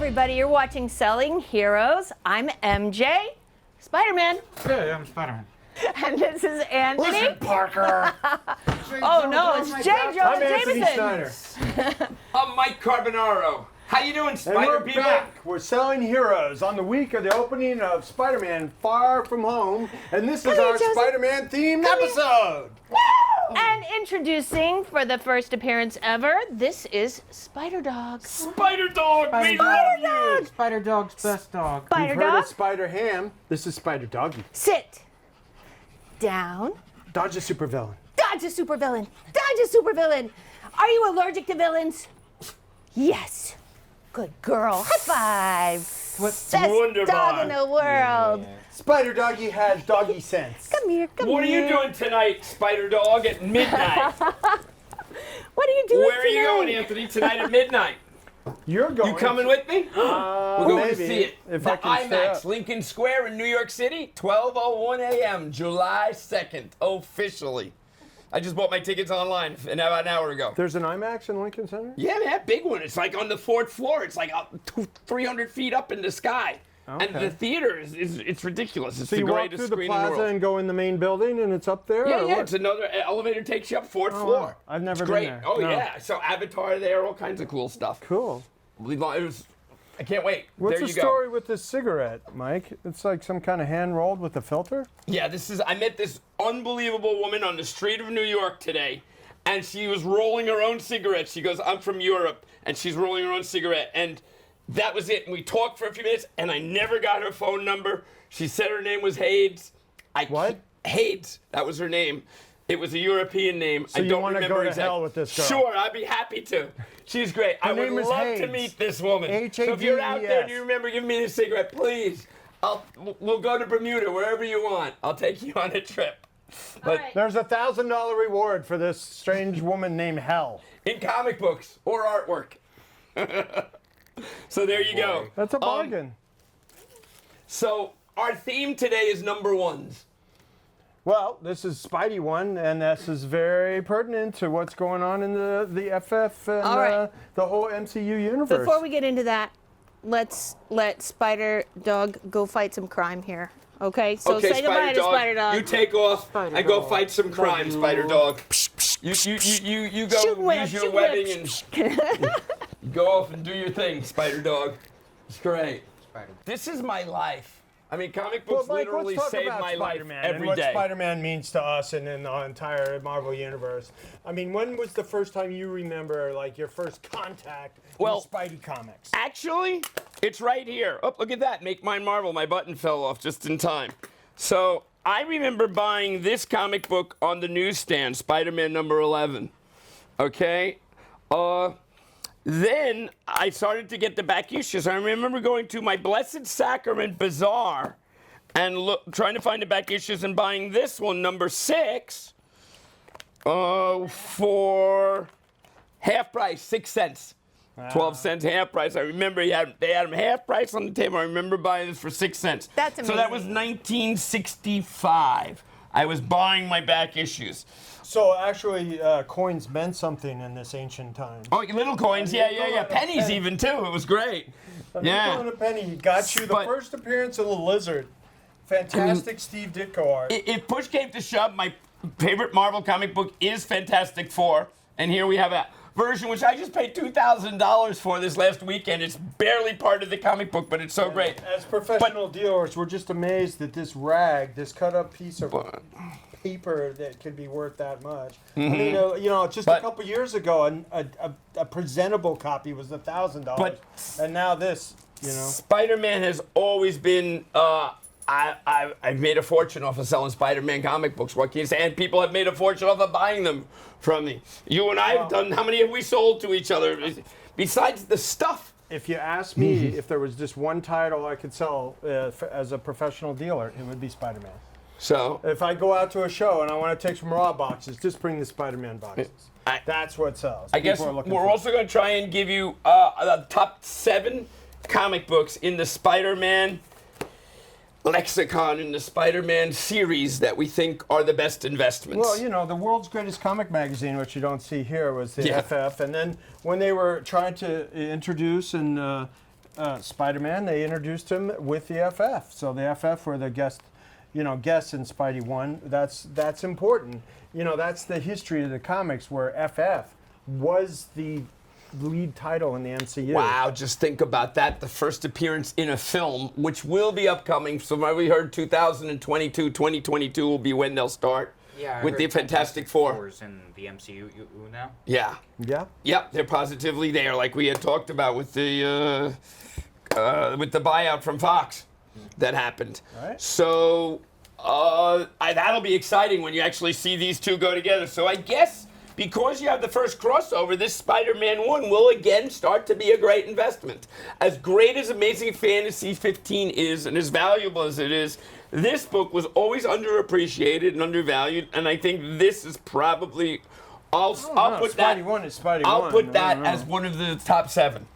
everybody. You're watching Selling Heroes. I'm MJ, Spider-Man. Hey, I'm Spider-Man. And this is Anthony. Listen, Parker. Oh, no, it's J. Jonah I'm Anthony Jameson. Snyder. I'm Mike Carbonaro. How you doing, And Spider we're people? back. We're selling Heroes on the week of the opening of Spider-Man Far From Home. And this is here, our Josie. Spider-Man themed Come here. episode. And introducing for the first appearance ever, this is Spider-Dog. Spider-Dog, we love you. Spider-Dog's best dog. You've heard Spider-Dog, of Spider-Ham. This is Spider-Doggy. sit down. Dodge a supervillain. Dodge a supervillain. Dodge a supervillain. Are you allergic to villains? Yes. Good girl. High five. What's Best wonderful. dog in the world. Spider-Doggy has doggy sense. Come here, come What are here. you doing tonight, Spider-Dog, at midnight? What are you doing Where are you tonight? going, Anthony, tonight at midnight? You're going. You coming with me? We're going maybe, to see it. if The I can stay IMAX, up. Lincoln Square in New York City, 12:01 a.m., July 2nd, officially. I just bought my tickets online about an hour ago. There's an IMAX in Lincoln Center? Yeah, man, big one. It's like on the 4th floor. It's like 300 feet up in the sky. And Okay. the theater it's ridiculous. It's So the you walk greatest through the screen in the plaza world. and go in the main building and it's up there? Yeah, or yeah, what? it's another elevator takes you up 4th Oh, floor. wow. I've never It's been great. there. Oh No. yeah, so Avatar there, all kinds of cool stuff. Cool. I can't wait. What's there the you story go. with this cigarette, Mike? It's like some kind of hand rolled with a filter? Yeah, I met this unbelievable woman on the street of New York today, and she was rolling her own cigarette. She goes, "I'm from Europe," and she's rolling her own cigarette, and that was it. And we talked for a few minutes, and I never got her phone number. She said her name was Hades. What? Hades. That was her name. It was a European name. So I you don't wanna remember go to exactly. hell with this girl? Sure, I'd be happy to. She's great. I would name is love to Hades. meet this woman. H-A-D-E-S. So if you're out there and you remember giving me a cigarette, please, we'll go to Bermuda, wherever you want. I'll take you on a trip. But right. There's a $1,000 reward for this strange woman named Hell. in comic books or artwork. So there you go. That's a bargain. So our theme today is number ones. Well, this is Spidey one, and this is very pertinent to what's going on in the FF and All right. the whole MCU universe. Before we get into that, let's let Spider-Dog go fight some crime here. Okay? So Okay, say goodbye to Spider-Dog. You take off and go Spider-Dog. fight some crime, Spider-Dog. You Shoot go web, use your shoot webbing web. and go off and do your thing, Spider-Dog. It's great. Spider. This is my life. I mean, comic Well, books Mike, literally let's talk save about my life Spider-Man every and what day. Spider-Man means to us and in the entire Marvel universe. I mean, when was the first time you remember, like, your first contact Well, with Spidey comics? Actually, it's right here. Oh, look at that. Make mine Marvel. My button fell off just in time. So I remember buying this comic book on the newsstand, Spider-Man number 11. Okay? Then I started to get the back issues. I remember going to my Blessed Sacrament Bazaar and trying to find the back issues and buying this one, number 6, for half price, 6 cents. 12 cents half price. I remember they had them half price on the table. I remember buying this for 6 cents. That's So that was amazing. 1965. I was buying my back issues. So actually, coins meant something in this ancient time. Oh, little coins, yeah. Pennies even too. It was great. Yeah. Nickel and a penny got you the But- first appearance of the Lizard. Fantastic Steve Ditko art. If push came to shove, my favorite Marvel comic book is Fantastic Four, and here we have a version which I just paid $2,000 for this last weekend. It's barely part of the comic book, but it's so great. As professional dealers, we're just amazed that this rag, this cut up piece of paper that could be worth that much. I mean, just a But- couple years ago, a presentable copy was $1,000, But- and now this, Spider-Man has always been. I've made a fortune off of selling Spider-Man comic books. What can you say? And people have made a fortune off of buying them from me. You and I have done. How many have we sold to each other? Besides the stuff. If you ask me if there was just one title I could sell as a professional dealer, it would be Spider-Man. So If I go out to a show and I want to take some raw boxes, just bring the Spider-Man boxes. That's what sells. I guess People are looking we're for. also going to try and give you the top 7 comic books in the Spider-Man lexicon, in the Spider-Man series that we think are the best investments. Well, the world's greatest comic magazine, which you don't see here, was the Yeah. FF. And then when they were trying to introduce and Spider-Man, they introduced him with the FF. So the FF were the guests in Spidey 1. That's important. That's the history of the comics where FF was the lead title in the MCU. Wow, just think about that. The first appearance in a film, which will be upcoming. So we heard 2022, 2022 will be when they'll start. Yeah, with the Fantastic Four. Four's in the MCU now. Yeah. Yeah. Yep, they're positively there, like we had talked about with the buyout from Fox that happened. Right. So that'll be exciting when you actually see these two go together. So I guess because you have the first crossover, this Spider-Man 1 will again start to be a great investment. As great as Amazing Fantasy 15 is, and as valuable as it is, this book was always underappreciated and undervalued, and I think this is probably. I'll put Spidey 1 is Spidey 1. I'll put that as one of the top 7.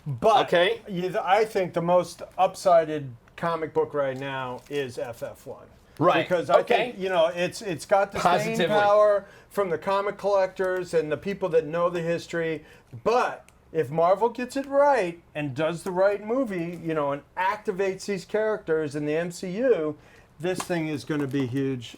But Okay. I think the most upsided comic book right now is FF1. Right. Because I Okay. think, it's got the staying Positively. power from the comic collectors and the people that know the history. But if Marvel gets it right and does the right movie, and activates these characters in the MCU, this thing is going to be huge,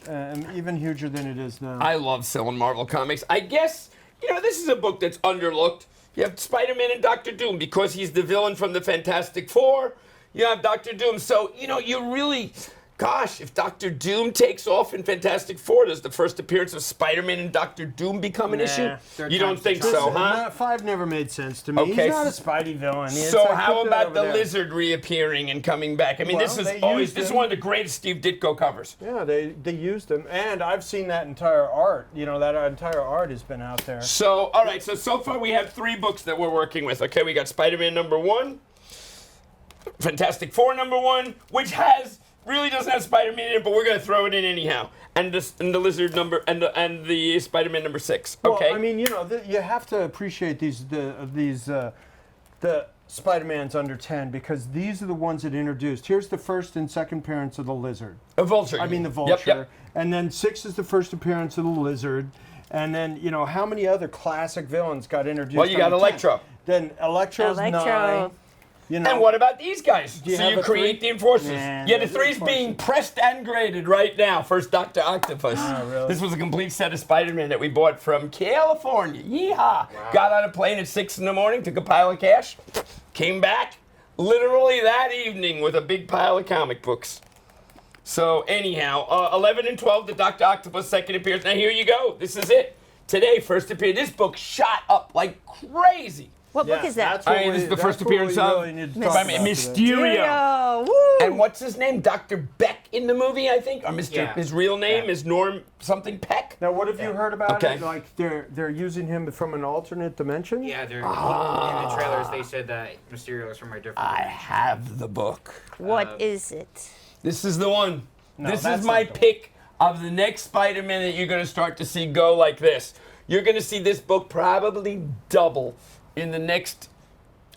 even huger than it is now. I love selling Marvel comics. I guess, this is a book that's underlooked. You have Spider-Man and Doctor Doom because he's the villain from the Fantastic Four. You have Doctor Doom. So, you really... Gosh, if Doctor Doom takes off in Fantastic Four, does the first appearance of Spider-Man and Doctor Doom become an issue? third You don't time's the think charm. so, huh? 5 never made sense to me. Okay. He's not a Spidey villain. So how put that about over the there. Lizard reappearing and coming back? I mean, Well, this is they always used this is him. one of the greatest Steve Ditko covers. Yeah, they used them, and I've seen that entire art. That entire art has been out there. So, all right, so far we have 3 books that we're working with. Okay, we got Spider-Man #1, Fantastic Four #1, which really doesn't have Spider-Man in it, but we're going to throw it in anyhow. And the Lizard and the Spider-Man #6. Okay. Well, I mean, you have to appreciate the Spider-Mans under 10 because these are the ones that introduced. Here's the first and second appearance of the Lizard. A Vulture. I mean the Yep, Vulture. yep. And then 6 is the first appearance of the Lizard. And then, how many other classic villains got introduced? Well, you got under 10? Electro. Then Electro's 9. And what about these guys? you So have you a create 3? the Enforcers. Nah, Yeah, the the 3's being Enforcers. pressed and graded right now. First Dr. Octopus. really? This was a complete set of Spider-Man that we bought from California. Yeehaw. Got on a plane at 6 in the morning, took a pile of cash, came back literally that evening with a big pile of comic books. So anyhow, 11 and 12, the Dr. Octopus second appearance. Now here you go. This is it. Today, first appearance. This book shot up like crazy. What book is that? That's what This is the that's first what appearance we of really need to talk about today. Mysterio. Woo! And what's his name? Dr. Beck in the movie, I think? Or Mr. Yeah. His real name Yeah. is Norm something Peck? Now, what have you heard about Okay. it? Like they're using him from an alternate dimension? Yeah, in the trailers they said that Mysterio is from a different I dimension. have the book. What is it? This is the one. No, This that's is my not the pick of the next Spider-Man that you're going to start to see go like this. You're going to see this book probably double in the next,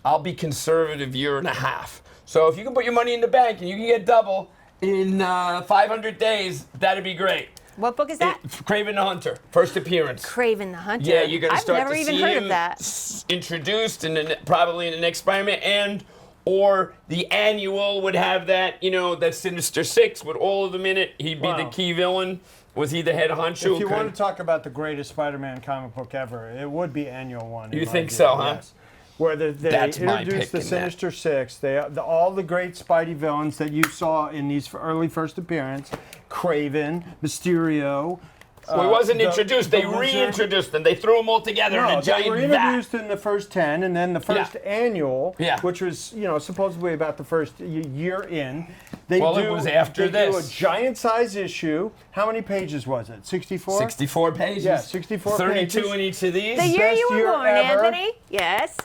I'll be conservative, year and a half. So if you can put your money in the bank and you can get double in 500 days, that'd be great. What book is that? Craven the Hunter, first appearance. Craven the Hunter. Yeah, you're going to start I've never to even see heard him of that. introduced and probably in the next Spider-Man, or the annual would have that, that Sinister Six with all of them in it. He'd be the Wow. key villain. Was he the head honcho? If you want to talk about the greatest Spider-Man comic book ever, it would be Annual 1. in You my think view, so, huh? yes. Where they That's my introduced pick the in that. Sinister Six, all the great Spidey villains that you saw in these early first appearance, Craven, Mysterio. Well, he wasn't the- introduced. They the Lizard. reintroduced them. They threw them all together in No, a they were giant vat. introduced in the first 10, and then the first annual, Yeah. which was, supposedly about the first year in. They Well, it was after they do a this. giant size issue. How many pages was it? 64? 64 pages. Yeah, 64 32 pages. in each of these. The year Best you were year born, ever. Anthony. Yes.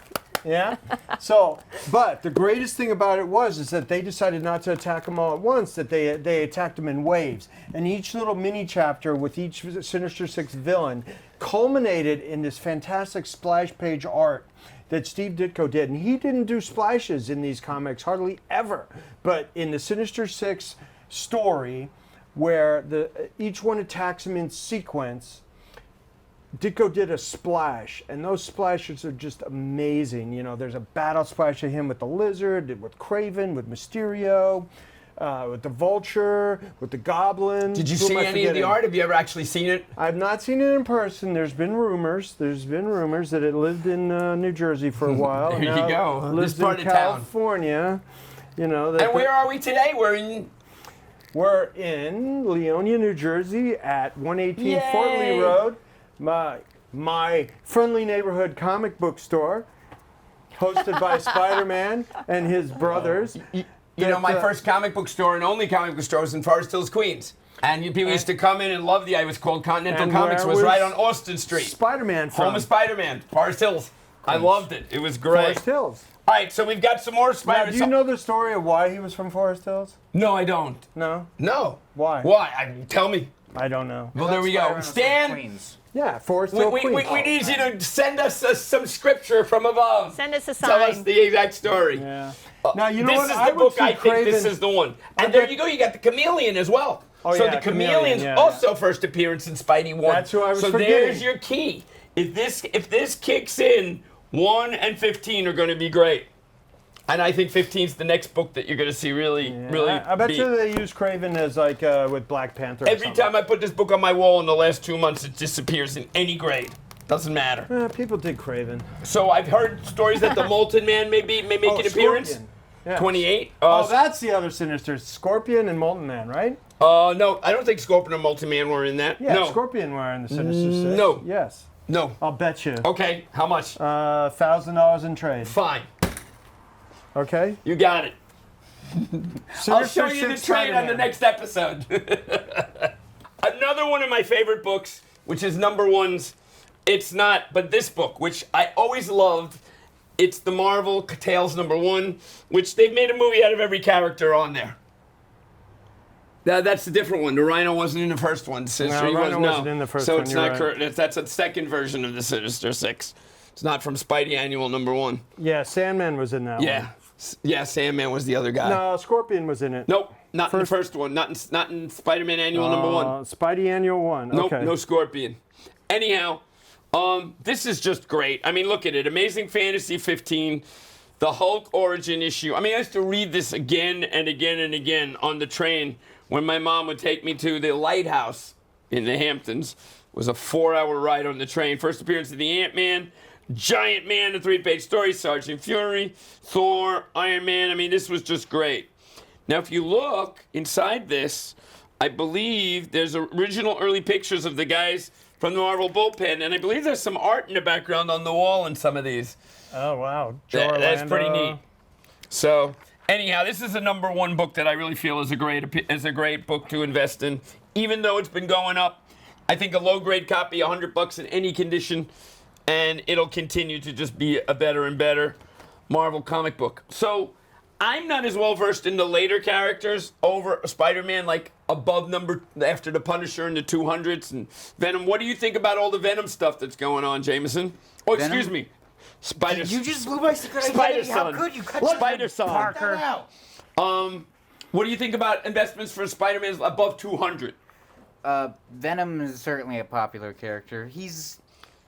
Yeah. So, but the greatest thing about it is that they decided not to attack them all at once. That they attacked them in waves, and each little mini chapter with each Sinister Six villain culminated in this fantastic splash page art that Steve Ditko did. And he didn't do splashes in these comics hardly ever, but in the Sinister Six story, where each one attacks him in sequence. Ditko did a splash, and those splashes are just amazing. You know, there's a battle splash of him with the Lizard, with Kraven, with Mysterio, with the Vulture, with the Goblin. Did you Who am see I any of the forgetting? art? Have you ever actually seen it? I've not seen it in person. There's been rumors. That it lived in New Jersey for a while. There you Now go. it lives This part in of town. California. You know. And where are we today? We're in Leonia, New Jersey, at 118 Fort Lee Yay! Road. My friendly neighborhood comic book store, hosted by Spider-Man and his brothers. You know, my first comic book store and only comic book store was in Forest Hills, Queens. And people used to come in and love the. It was called Continental And Comics. It where was right was on Austin Street. Spider-Man from Home of Spider-Man, Forest Hills. I loved it. It was great. Forest Hills. All right, so we've got some more Now, Spider. do you know the story of why he was from Forest Hills? No, I don't. No? No. Why? Why? Tell me. I don't know. Well, there we go. Stan, Queens. Yeah, Forest we, Hill, we, Queens. we need you to send us some scripture from above. Send us a Tell us sign. the exact story. Yeah. Now, you know This what? is I the would book. see I think this Kraven- is the one. I And there bet- you go. You got the Chameleon as well. Oh, So yeah, the Chameleon, Chameleon's yeah, also first appearance in Spidey 1. That's who I was So forgetting. there's your key. If this kicks in, 1 and 15 are going to be great. And I think 15 is the next book that you're going to see really. I bet you they use Kraven as like with Black Panther. or Every something. time I put this book on my wall in the last 2 months, it disappears in any grade. Doesn't matter. People dig Kraven. So I've heard stories that the Molten Man may make an appearance. Scorpion. Yeah. 28. Oh, that's the other Sinister. Scorpion and Molten Man, right? No, I don't think Scorpion or Molten Man were in that. Yeah, no. Scorpion were in the Sinister Six. No. Yes. No. I'll bet you. Okay, how much? $1,000 in trade. Fine. Okay. You got it. I'll show you the Six trade on the Spider-Man. next episode. Another one of my favorite books, which is number ones. It's not, but this book, which I always loved, it's the Marvel Tales #1, which they've made a movie out of every character on there. That's the different one. The Rhino wasn't in the first one. Sinister, No, he Rhino wasn't in the first so one, it's you're not right. correct. That's a second version of the Sinister Six. It's not from Spidey Annual #1. Yeah, Sandman was in that Yeah. one. Yeah, Sandman was the other guy. No, Scorpion was in it. Nope, not in the first one. Not in Spider-Man Annual #1. Spidey Annual 1. Nope, Okay. no Scorpion. Anyhow, this is just great. I mean, look at it. Amazing Fantasy 15, the Hulk origin issue. I mean, I used to read this again and again and again on the train when my mom would take me to the Lighthouse in the Hamptons. It was a 4-hour ride on the train. First appearance of the Ant-Man, Giant Man, a 3-page story, Sergeant Fury, Thor, Iron Man. I mean, this was just great. Now, if you look inside this, I believe there's original early pictures of the guys from the Marvel bullpen, and I believe there's some art in the background on the wall in some of these. Oh, wow. That's pretty Orlando. neat. So, anyhow, this is a #1 book that I really feel is a great book to invest in, even though it's been going up. I think a low-grade copy, $100 in any condition, and it'll continue to just be a better and better Marvel comic book. So, I'm not as well versed in the later characters over Spider-Man, like after the Punisher and the 200s and Venom. What do you think about all the Venom stuff that's going on, Jameson? Oh, Venom? excuse me. Spider. You just blew my secret Spider identity. How Son. could you cut Spider Son. Parker? What do you think about investments for Spider-Man above 200? Venom is certainly a popular character. He's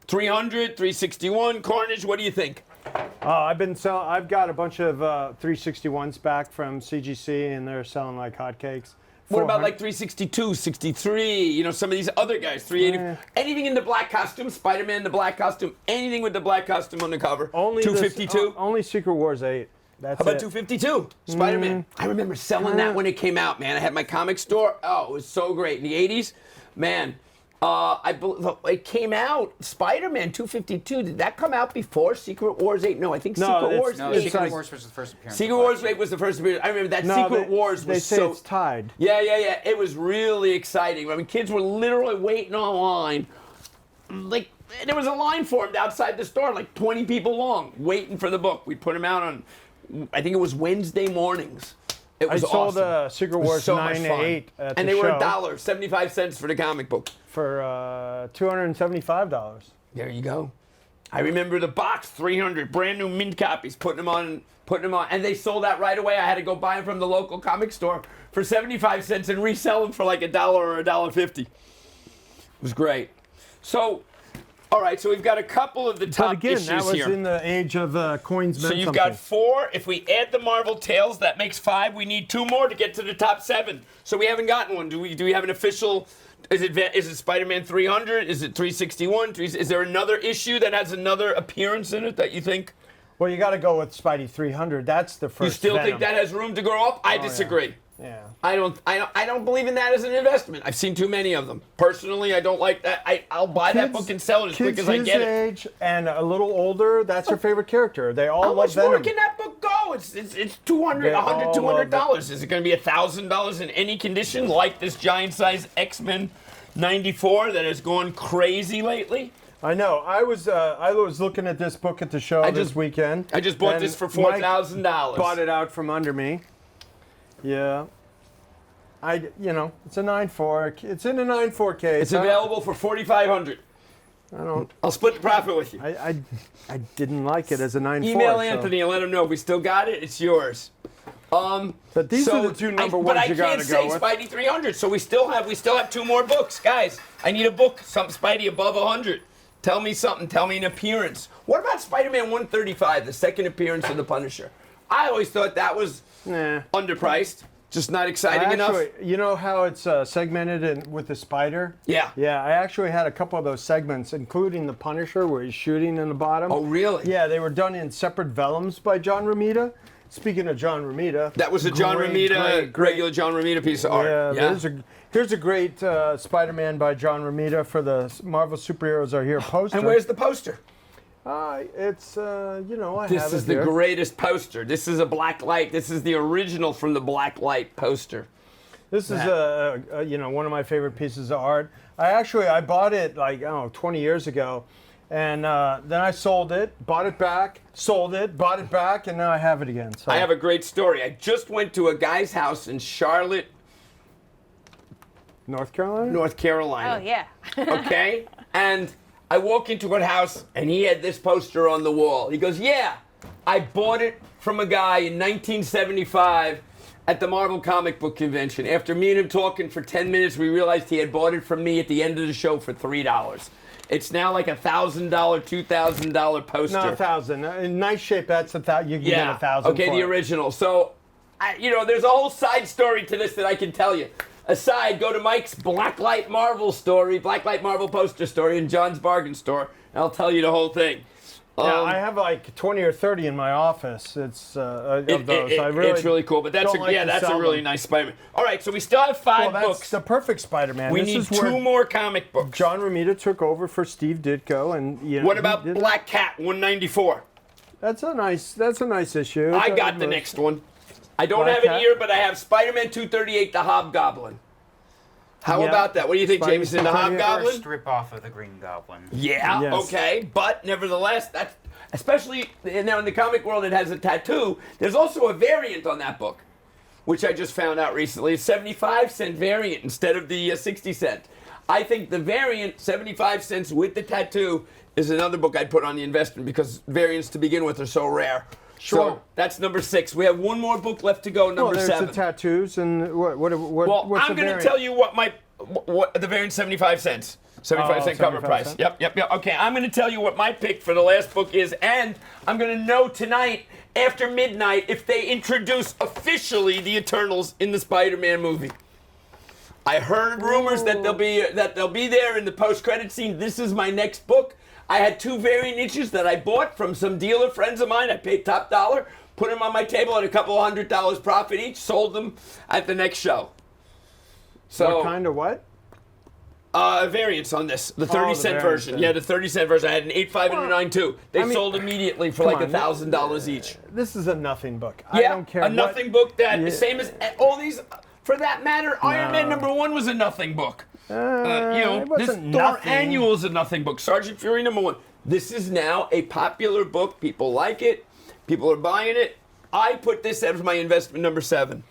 300, 361, Carnage. What do you think? I've got a bunch of 361s back from CGC, and they're selling like hotcakes. What about 400 like 362, 63? You know, some of these other guys, 380. Anything in the black costume, Spider-Man in the black costume, anything with the black costume on the cover. only 252. Only Secret Wars 8. That's How about it. 252? Spider-Man. I remember selling that when it came out, man. I had my comic store. Oh, it was so great. In the 80s, man, it came out, Spider-Man 252. Did that come out before Secret Wars 8? No, I think No, Secret it's- Wars no. It's Secret like- Wars was the first appearance. Secret of Black Wars Widow. 8 was the first appearance. I remember that No, Secret Wars they was say so... it's tied. Yeah. It was really exciting. I mean, kids were literally waiting online. Like, there was a line formed outside the store, like 20 people long, waiting for the book. We'd put them out on, I think it was Wednesday mornings. It I was sold awesome. Secret It was Wars so 9 much to fun. 8 at and the they were show $1, 75 cents for the comic book. for $275. There you go. I remember the box, 300 brand new mint copies, putting them on, and they sold out right away. I had to go buy them from the local comic store for 75 cents and resell them for like $1 or $1.50. It was great. So, All right, so we've got a couple of the top But again, issues that was here. in the age of coins meant So you've something. got 4. If we add the Marvel Tales, that makes 5. We need 2 more to get to the top 7. So we haven't gotten one. Do we have an official? Is it Spider-Man 300? Is it 361? Is there another issue that has another appearance in it that you think? Well, you got to go with Spidey 300. That's the first. You still Venom. think that has room to grow up? I disagree. Yeah. I don't believe in that as an investment. I've seen too many of them. Personally, I don't like that. I'll buy that book and sell it as quick Kids as I his get it. age and a little older, that's their favorite character. They all How love much more Venom. can that book go? It's $200, They all love $200. Is it going to be $1,000 in any condition like this giant size X-Men 94 that has gone crazy lately? I know. I was looking at this book at the show this weekend. I just bought and this for Mike $4,000. Bought it out from under me. Yeah. It's a 9.4. It's in a 9.4 case. It's available for $4,500. I don't. I'll split the profit with you. I didn't like it as a 9.4. Email so- Anthony and let him know we still got it. It's yours. But these are the two number ones But I you got can't to go say with. Spidey 300, so we still have 2 more books, guys. I need a book, some Spidey above 100. Tell me something. Tell me an appearance. What about Spider-Man 135, the second appearance of the Punisher? I always thought that was underpriced, just not exciting enough. You know how it's segmented with the spider? Yeah. Yeah, I actually had a couple of those segments, including the Punisher, where he's shooting in the bottom. Oh, really? Yeah, they were done in separate vellums by John Romita. Speaking of John Romita, That was a John Romita, regular John Romita piece of art. Yeah, here's a great Spider-Man by John Romita for the Marvel Superheroes Are Here poster. And where's the poster? It's I have This it is the here. greatest poster. This is a black light. This is the original from the black light poster. This is one of my favorite pieces of art. I bought it 20 years ago, and then I sold it, bought it back, sold it, bought it back, and now I have it again. So I have a great story. I just went to a guy's house in Charlotte, North Carolina. North Carolina. Oh, yeah. Okay? And I walk into a house, and he had this poster on the wall. He goes, yeah, I bought it from a guy in 1975 at the Marvel Comic Book Convention. After me and him talking for 10 minutes, we realized he had bought it from me at the end of the show for $3. It's now like $1,000, $2,000 poster. No, 1,000. In nice shape, that's 1,000. You can get 1,000. Okay, for the it. original. So, there's a whole side story to this that I can tell you. Aside, go to Mike's Blacklight Marvel story, Blacklight Marvel poster story in John's Bargain Store, and I'll tell you the whole thing. Yeah, I have like 20 or 30 in my office. It's of those. It's really cool, but that's that's a really nice Spider-Man. All right, so we still have 5 That's books. the perfect Spider-Man. We This need is where 2 more comic books. John Romita took over for Steve Ditko, and What about Black Cat 194? That's a nice issue. I got the next one. I don't Black have it Cat? here, but I have Spider-Man 238, the Hobgoblin. How Yeah. about that? What do you think, Spidey Jameson? The 238. Hobgoblin? First rip off of the Green Goblin. Yeah, Yes. okay. But nevertheless, that's especially now in the comic world, it has a tattoo. There's also a variant on that book, which I just found out recently. A 75-cent variant instead of the 60-cent. I think the variant, 75 cents with the tattoo, is another book I'd put on the investment because variants to begin with are so rare. Sure. So that's number 6. We have one more book left to go, number there's 7. the tattoos and what Well, what's I'm the going to variant? tell you what the variant 75 cents. 75 cent cover 75 price. cents. Yep. Okay, I'm going to tell you what my pick for the last book is, and I'm going to know tonight after midnight if they introduce officially the Eternals in the Spider-Man movie. I heard rumors that they'll be there in the post-credit scene. This is my next book. I had 2 variant issues that I bought from some dealer friends of mine. I paid top dollar, put them on my table at a couple of $100 profit each, sold them at the next show. So What kind of what? variants on this, the 30-cent variants, version. yeah. Yeah, the 30-cent version. I had an 8.5 and a 9.2. They I mean, sold immediately for come like on, $1,000 each. This is a nothing book. Yeah, I don't care. a nothing book that Yeah. same as all these. For that matter, Iron Man #1 was a nothing book. it This wasn't Thor nothing. Annual is a nothing book. Sergeant Fury #1. This is now a popular book. People like it. People are buying it. I put this as my investment number 7.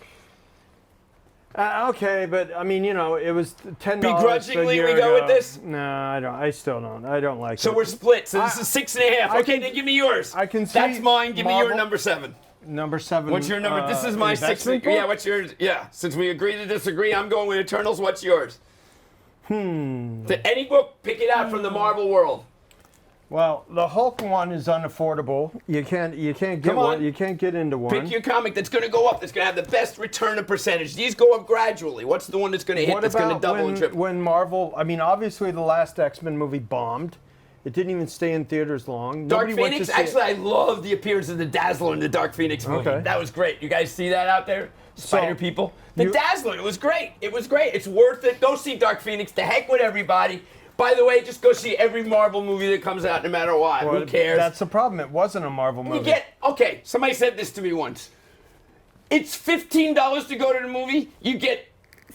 Okay, but I mean, it was $10. Begrudgingly, a year we go ago. with this? No, I don't. I still don't. I don't like it. So we're split. So this is 6.5. I Okay, can- then give me yours. I can see That's mine. Give me your Marvel- number 7. Number 7. What's your number? This is my 6. investment book? Yeah, what's yours? Yeah, since we agree to disagree, I'm going with Eternals. What's yours? Any book, pick it out from the Marvel world. Well, the Hulk one is unaffordable. You can't get Come one. on. You can't get into one. Pick your comic that's going to go up, that's going to have the best return of percentage. These go up gradually. What's the one that's going to hit, What that's going to about double and triple? when Marvel? I mean, obviously the last X-Men movie bombed. It didn't even stay in theaters long. Dark Nobody went to Phoenix? see Actually, it. I love the appearance of the Dazzler in the Dark Phoenix movie. Okay. That was great. You guys see that out there? Spider people? The you- Dazzler, it was great. It was great. It's worth it. Go see Dark Phoenix. To heck with everybody. By the way, just go see every Marvel movie that comes out no matter what. Well, Who cares? That's the problem. It wasn't a Marvel movie. Okay, somebody said this to me once. It's $15 to go to the movie. You get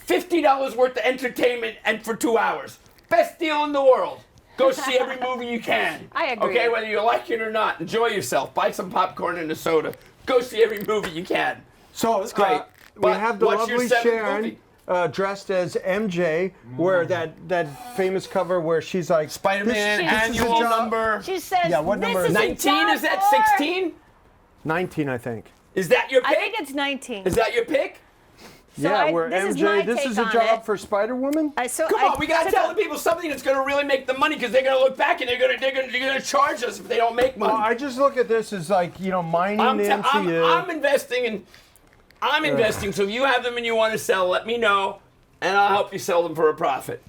$50 worth of entertainment and for 2 hours. Best deal in the world. Go see every movie you can. I agree. Okay, whether you like it or not, enjoy yourself. Buy some popcorn and a soda. Go see every movie you can. So It's great. we But have the what's your lovely seventh Sharon movie? dressed as MJ, where that famous cover where she's like Spider-Man this is a annual job- number She says, Yeah, what this number is is a it? 19. job Is that for-" 16? 19, I think. Is that your pick? I think it's 19. Is that your pick? So yeah, where this is MJ. my This take is a on job it. for Spider-Woman. Come on, we gotta tell the people something that's gonna really make the money, because they're gonna look back and they're gonna charge us if they don't make money. Well, I just look at this as like mining I'm the MCU. I'm investing in. I'm investing. So if you have them and you want to sell, let me know, and I'll help you sell them for a profit.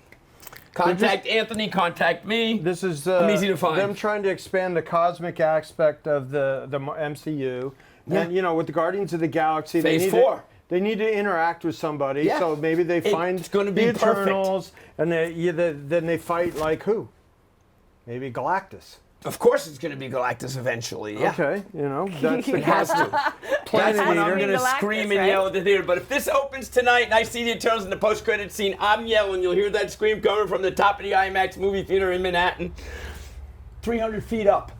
Contact Anthony. Contact me. This is I'm easy to find. them trying to expand the cosmic aspect of the MCU, and with the Guardians of the Galaxy, Phase 4. They need to interact with somebody, Yeah. so maybe they find It's gonna be the perfect. Eternals, and then they fight like who? Maybe Galactus. Of course, it's going to be Galactus eventually. Yeah. Okay, that's the Has cast. to. Planet That's when I'm Eater. going to Galactus, scream and right? yell at the theater. But if this opens tonight and I see the Eternals in the post-credit scene, I'm yelling. You'll hear that scream coming from the top of the IMAX movie theater in Manhattan, 300 feet up.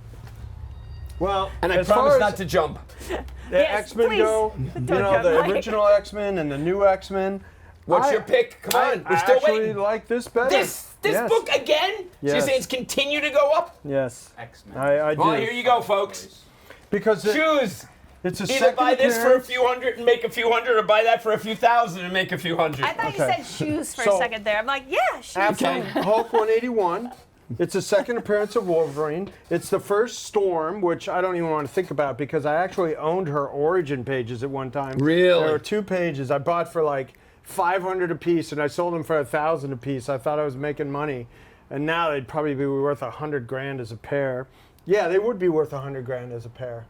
Well, And I as promise far not as to jump. the Yes, X-Men please. go, Don't jump, the Mike. original X-Men and the new X-Men. What's I- your pick? Come on, we're I still actually waiting. like this better. This Yes. book again? So you're Yes. saying it's continue to go up? Yes, X-Men. I do. Well, here you go, folks. Because Choose. it's a Either second buy this for a appearance. few hundred and make a few hundred, or buy that for a few thousand and make a few hundred. I thought you Okay. said shoes for So- a second there. I'm like, yeah, shoes. After Hulk 181, it's a second appearance of Wolverine. It's the first Storm, which I don't even want to think about because I actually owned her origin pages at one time. Really? There were 2 pages I bought for like 500 a piece, and I sold them for 1,000 a piece. I thought I was making money, and now they'd probably be worth $100,000 as a pair. Yeah, they would be worth $100,000 as a pair.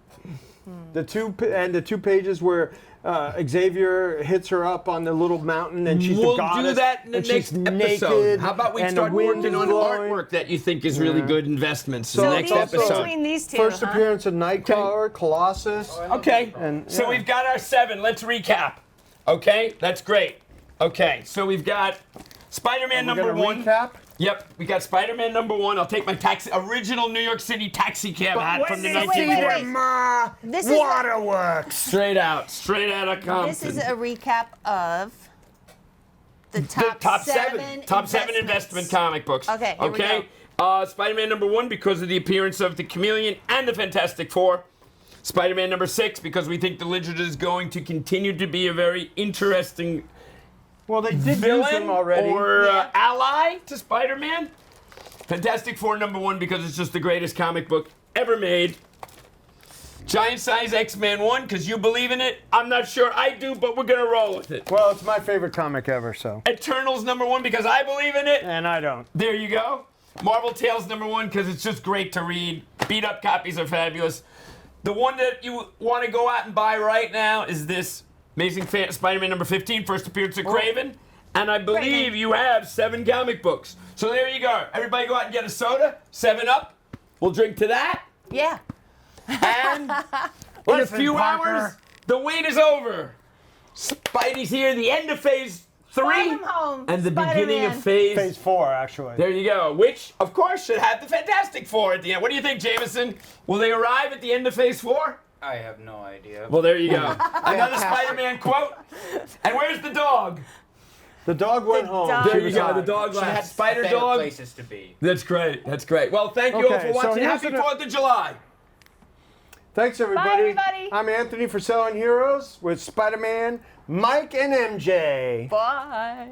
The two pages where Xavier hits her up on the little mountain and she's We'll the goddess. do that in the and next she's episode. naked. How about we and start the wind working is on blowing. artwork that you think is really good investments in So the next these episode? between these two, First huh? appearance of Nightcrawler, Colossus. Okay, And, so yeah. we've got our 7. Let's recap. Okay, that's great. Okay, so we've got Spider-Man We're number gonna 1. recap. Yep, we got Spider-Man number 1. I'll take my original New York City taxi cab hat from the wait, 1940s. wait. This is Waterworks. Straight out of Compton. This is a recap of the top, top seven seven investment comic books. Okay, here we go. Spider-Man number 1 because of the appearance of the Chameleon and the Fantastic Four. Spider-Man number 6 because we think the Lizard is going to continue to be a very interesting Well, they did use villain him already. or Yeah. ally to Spider-Man. Fantastic Four number 1 because it's just the greatest comic book ever made. Giant Size X-Men 1 because you believe in it. I'm not sure I do, but we're gonna roll with it. Well, it's my favorite comic ever, so. Eternals number 1 because I believe in it. And I don't. There you go. Marvel Tales number 1 because it's just great to read. Beat up copies are fabulous. The one that you want to go out and buy right now is this Amazing Spider-Man number 15, first appearance of Kraven. And I believe Kraven. you have 7 comic books. So there you go. Everybody go out and get a soda, 7-Up. We'll drink to that. Yeah. And in a Listen, few Parker. hours, the wait is over. Spidey's here, the end of phase 3. Fly him home, and the beginning of Spider-Man. Phase 4, actually. There you go. Which, of course, should have the Fantastic Four at the end. What do you think, Jameson? Will they arrive at the end of Phase 4? I have no idea. Well, there you go. Another Spider-Man quote. And where's the dog? The dog went The home. dog. She There you was go. on. The dog She had has Spider better Dog. places to be. That's great. That's great. Well, thank you all Okay, for so watching. here's Happy an- 4th of July. Thanks, everybody. everybody. I'm Anthony for Selling Heroes with Spider-Man, Mike, and MJ. Bye.